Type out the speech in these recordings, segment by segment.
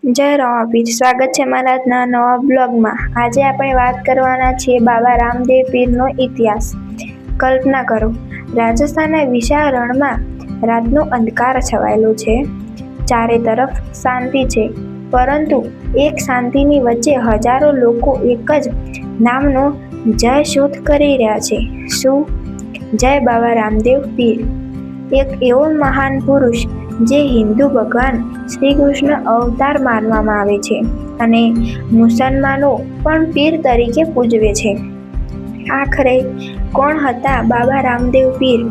જય રમાપીર, સ્વાગત છે મારા આજના નવા બ્લોગમાં। આજે આપણે વાત કરવાના છીએ બાબા રામદેવ પીરનો ઇતિહાસ। કલ્પના કરો, રાજસ્થાનના વિશાળ રણમાં રાતનો અંધકાર છવાયેલો છે। ચારે તરફ શાંતિ છે, પરંતુ એક શાંતિની વચ્ચે હજારો લોકો એક જ નામનો જય શોધ કરી રહ્યા છે। શું? જય બાબા રામદેવ પીર, એક એવો મહાન પુરુષ જે હિન્દુ ભગવાન શ્રી કૃષ્ણ અવતાર માનવામાં આવે છે અને મુસલમાનો પણ પીર તરીકે પૂજવે છે। આખરે કોણ હતા બાબા રામદેવ પીર?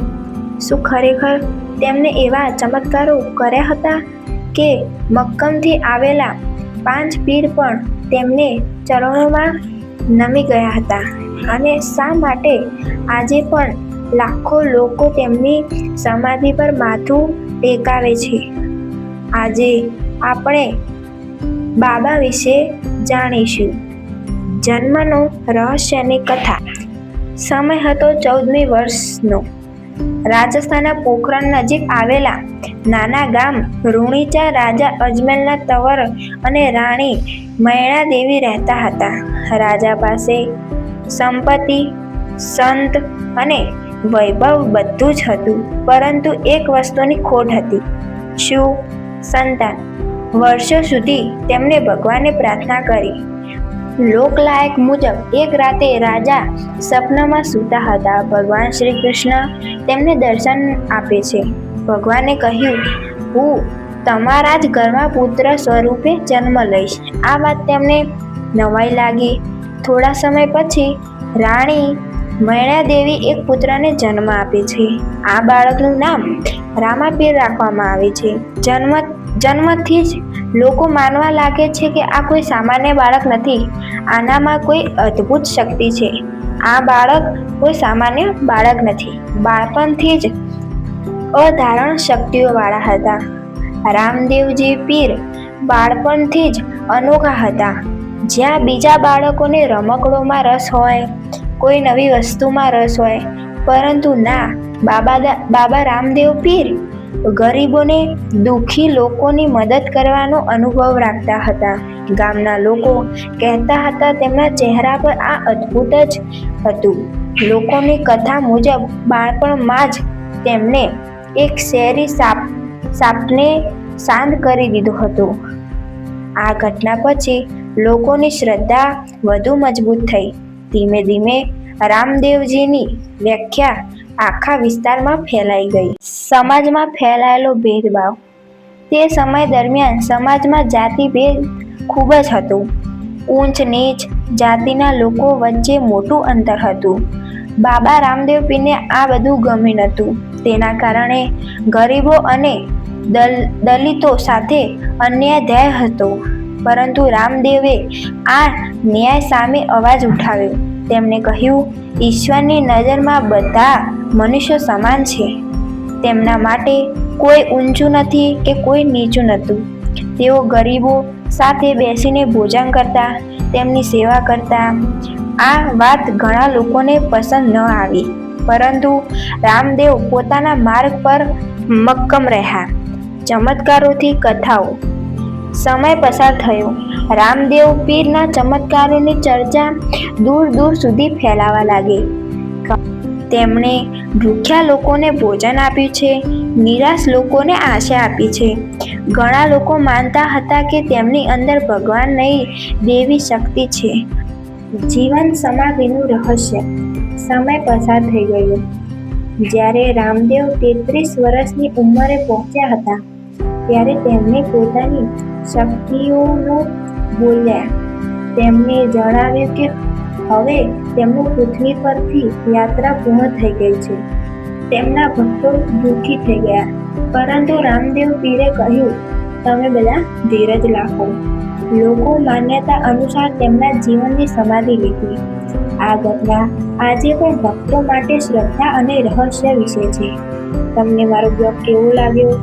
શું ખરેખર તેમને એવા ચમત્કારો કર્યા હતા કે મક્કમથી આવેલા 5 પીર પણ તેમને ચરણોમાં નમી ગયા હતા? અને શા માટે આજે પણ લાખો લોકો તેમની સમાધિ પર માથું ટેકાવે છે? આજે આપણે બાબા વિશે જાણીશું। જન્મનો રહસ્યની કથા। સમય હતો 14મી વર્ષનો। રાજસ્થાનના પોખરણ નજીક આવેલા નાના ગામ રૂણીચા રાજા અજમલના તંવર અને રાણી મૈણાદેવી રહેતા હતા। રાજા પાસે સંપત્તિ, સંત અને વૈભવ બધું જ હતું, પરંતુ એક વસ્તુની ખોટ હતી। શું? સંતાન। વર્ષો સુધી તેમણે ભગવાનને પ્રાર્થના કરી। લોકલાયક મુજબ એક રાતે રાજા સપનામાં સૂતા હતા। ભગવાન શ્રી કૃષ્ણ તેમને દર્શન આપે છે। ભગવાને કહ્યું, હું તમારા જ ઘરમાં પુત્ર સ્વરૂપે જન્મ લઈશ। આ વાત તેમને નવાઈ લાગી। થોડા સમય પછી રાણી મૈણાદેવી એક પુત્રને જન્મ આપે છે। આ બાળકનું નામ રામાપીર રાખવામાં આવે છે। જન્મથી જ લોકો માનવા લાગે છે કે આ કોઈ સામાન્ય બાળક નથી, આનામાં કોઈ અદ્ભુત શક્તિ છે। આ બાળક કોઈ સામાન્ય બાળક નથી, બાળપણથી જ અધારણ શક્તિઓવાળા હતા। રામદેવજી પીર બાળપણથી જ અનોખા હતા। જ્યાં બીજા બાળકોને રમકડોમાં રસ હોય, કોઈ નવી વસ્તુમાં રસ હોય, પરંતુ ના, બાબા રામદેવ પીર ગરીબોને, દુઃખી લોકોની મદદ કરવાનો અનુભવ રાખતા હતા। ગામના લોકો કહેતા હતા તેમના ચહેરા પર આ અદ્ભુત જ હતું। લોકોની કથા મુજબ બાળપણમાં જ તેમણે એક ઝેરી સાપને શાંત કરી દીધો હતો। આ ઘટના પછી લોકોની શ્રદ્ધા વધુ મજબૂત થઈ। ધીમે ધીમે રામદેવજીની વ્યાખ્યા આખા વિસ્તારમાં ફેલાઈ ગઈ। સમાજમાં ફેલાયેલો ભેદભાવ। તે સમય દરમિયાન સમાજમાં જાતિભેદ ખૂબ જ હતો। ઊંચ નીચ જાતિના લોકો વચ્ચે મોટું અંતર હતું। બાબા રામદેવ પીરને આ બધું ગમ્યું નહોતું। તેના કારણે ગરીબો અને દલિતો સાથે અન્યાય થયો હતો। પરંતુ રામદેવે આ ન્યાય સામે અવાજ ઉઠાવ્યો। તેમણે કહ્યું, ઈશ્વરની નજરમાં બધા મનુષ્યો સમાન છે। તેમના માટે કોઈ ઊંચું નથી કે કોઈ નીચું નહોતું। તેઓ ગરીબો સાથે બેસીને ભોજન કરતા, તેમની સેવા કરતા। આ વાત ઘણા લોકોને પસંદ ન આવી, પરંતુ રામદેવ પોતાના માર્ગ પર મક્કમ રહ્યા। ચમત્કારોથી કથાઓ। સમય પસાર થયો। રામદેવ પીરના ચમત્કારોની ચર્ચા દૂર દૂર સુધી ફેલાવા લાગી। તેમણે ભૂખ્યા લોકોને ભોજન આપ્યું છે, નિરાશ લોકોને આશા આપી છે। ઘણા લોકો માનતા હતા કે તેમની અંદર ભગવાન નહીં, દેવી શક્તિ છે। જીવન સમાધિનું રહસ્ય। સમય પસાર થઈ ગયો। જ્યારે રામદેવ 33 વર્ષની ઉંમરે પહોંચ્યા હતા, ત્યારે તેમણે પોતાની શક્તિઓનો બોલ્યા। તેમણે જણાવ્યું કે હવે તેમની પૃથ્વી પરથી યાત્રા પૂર્ણ થઈ ગઈ છે। તેમના ભક્તો દુઃખી થઈ ગયા, પરંતુ રામદેવ પીરે કહ્યું, તમે બધા ધીરજ રાખો। લોકો માન્યતા અનુસાર તેમના જીવનની સમાધિ લીધી। આ ઘટના આજે પણ ભક્તો માટે શ્રદ્ધા અને રહસ્ય વિશે છે। તમને મારો બ્લોગ કેવો લાગ્યો?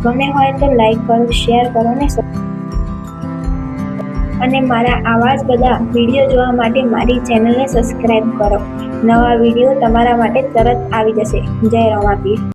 ગમે હોય તો લાઈક કરો, શેર કરો અને મારા આવા જ બધા વિડીયો જોવા માટે મારી ચેનલને સબસ્ક્રાઈબ કરો। નવા વિડીયો તમારા માટે તરત આવી જશે। જય રમાપીર।